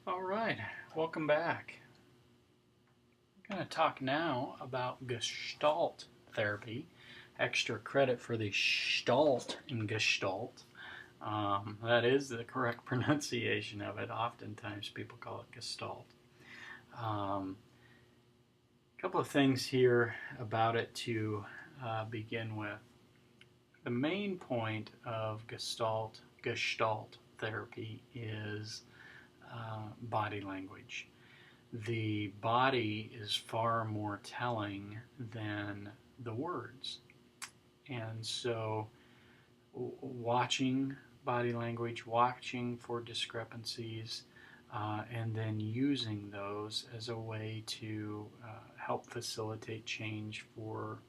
All right, welcome back. I'm going to talk now about Gestalt therapy. Extra credit for the Stalt in Gestalt. That is the correct pronunciation of it. Oftentimes people call it Gestalt. A couple of things here about it to begin with. The main point of Gestalt therapy is body language. The body is far more telling than the words. And so, watching body language, watching for discrepancies, and then using those as a way to help facilitate change for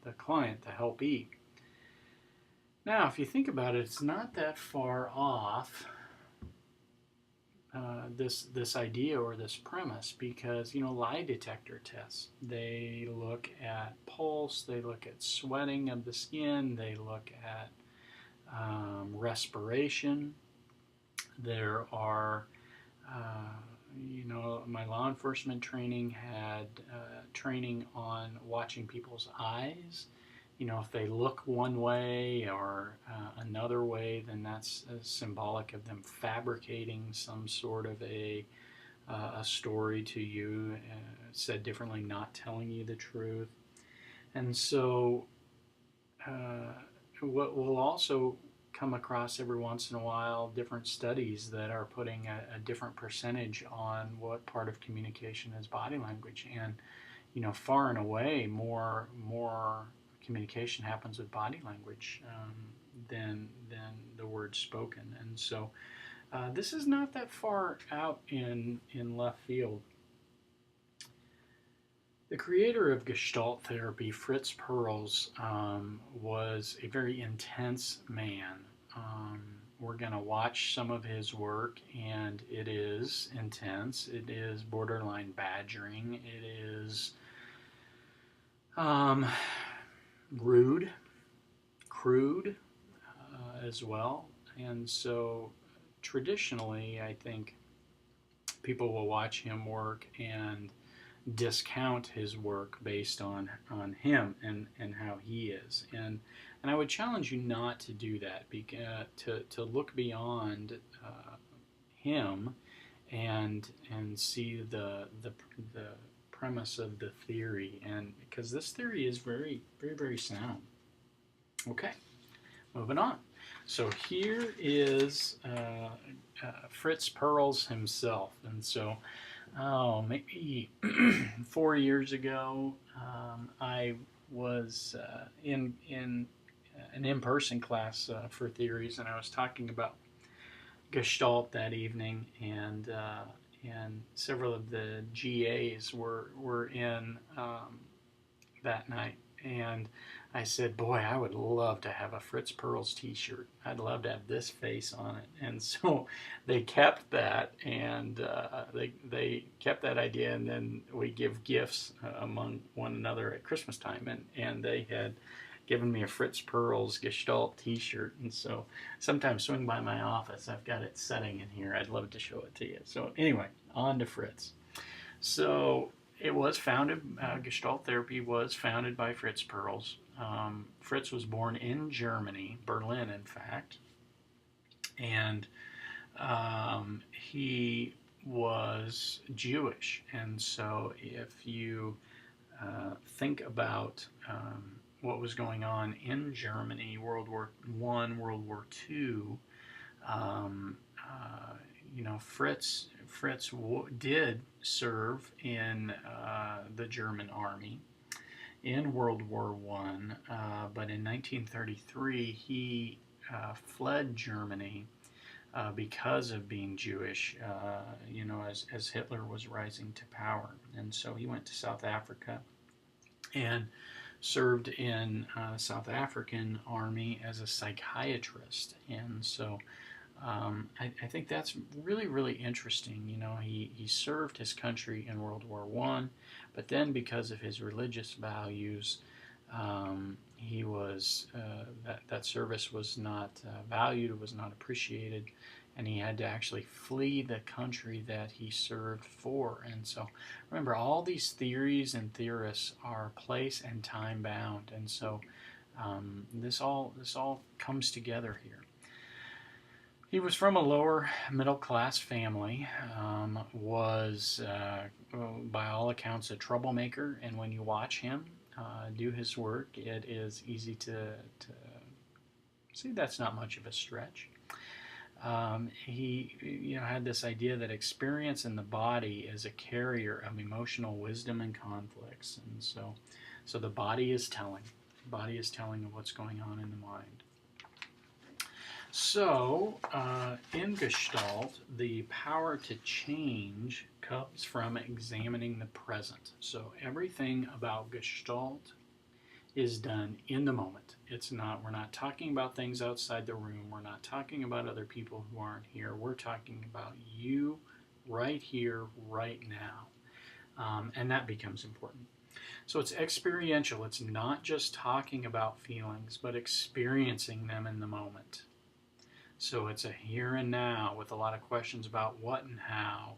the client, the helpee. Now, if you think about it, it's not that far off this idea or this premise, because lie detector tests, they look at pulse, they look at sweating of the skin, they look at respiration. There are my law enforcement training had training on watching people's eyes. If they look one way or another way, then that's symbolic of them fabricating some sort of a story to you, said differently, not telling you the truth. And so, what we'll also come across every once in a while different studies that are putting a different percentage on what part of communication is body language. And far and away more communication happens with body language than the words spoken. And so this is not that far out in left field. The creator of Gestalt therapy, Fritz Perls, was a very intense man. We're going to watch some of his work, and it is intense. It is borderline badgering. It is rude, crude as well. And so traditionally, I think people will watch him work and discount his work based on him and how he is. And I would challenge you not to do that, to look beyond him and see the premise of the theory, and because this theory is very, very, very sound. Okay, moving on. So here is Fritz Perls himself. And so, maybe 4 years ago, I was in an in-person class for theories, and I was talking about Gestalt that evening, and several of the GAs were in that night, and I said, boy, I would love to have a Fritz Perls t-shirt. I'd love to have this face on it. And so they kept that, and they kept that idea, and then we give gifts among one another at Christmas time, and they had given me a Fritz Perls Gestalt t-shirt. And so sometime swing by my office. I've got it setting in here. I'd love to show it to you. So anyway, on to Fritz. So it was founded, Gestalt therapy was founded by Fritz Perls. Fritz was born in Germany, Berlin, in fact, and he was Jewish. And so if you think about what was going on in Germany, World War I, World War II, Fritz did serve in the German army in World War I, but in 1933 he fled Germany because of being Jewish, as Hitler was rising to power. And so he went to South Africa and served in South African army as a psychiatrist. And so I think that's really, really interesting. He served his country in World War I, but then because of his religious values, he was that service was not valued, was not appreciated, and he had to actually flee the country that he served for. And so remember, all these theories and theorists are place and time bound, and so this all comes together here. He was from a lower middle class family, was by all accounts a troublemaker, and when you watch him do his work, it is easy to see that's not much of a stretch. He had this idea that experience in the body is a carrier of emotional wisdom and conflicts, and so the body is telling. The body is telling of what's going on in the mind. So, in Gestalt, the power to change comes from examining the present. So, everything about Gestalt is done in the moment. We're not talking about things outside the room. We're not talking about other people who aren't here. We're talking about you right here, right now. And that becomes important. So it's experiential. It's not just talking about feelings, but experiencing them in the moment. So it's a here and now with a lot of questions about what and how,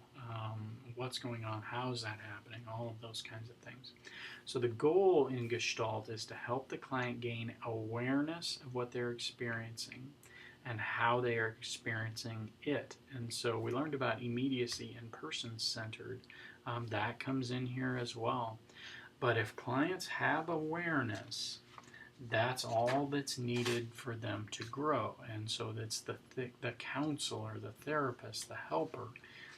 what's going on, how is that happening, all of those kinds of things. So the goal in Gestalt is to help the client gain awareness of what they're experiencing and how they are experiencing it. And so we learned about immediacy and person-centered. That comes in here as well. But if clients have awareness, that's all that's needed for them to grow. And so that's the counselor, the therapist, the helper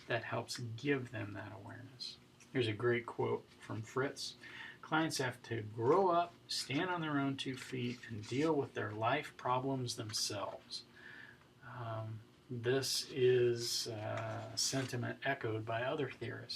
that helps give them that awareness. Here's a great quote from Fritz. Clients have to grow up, stand on their own 2 feet, and deal with their life problems themselves. This is a sentiment echoed by other theorists.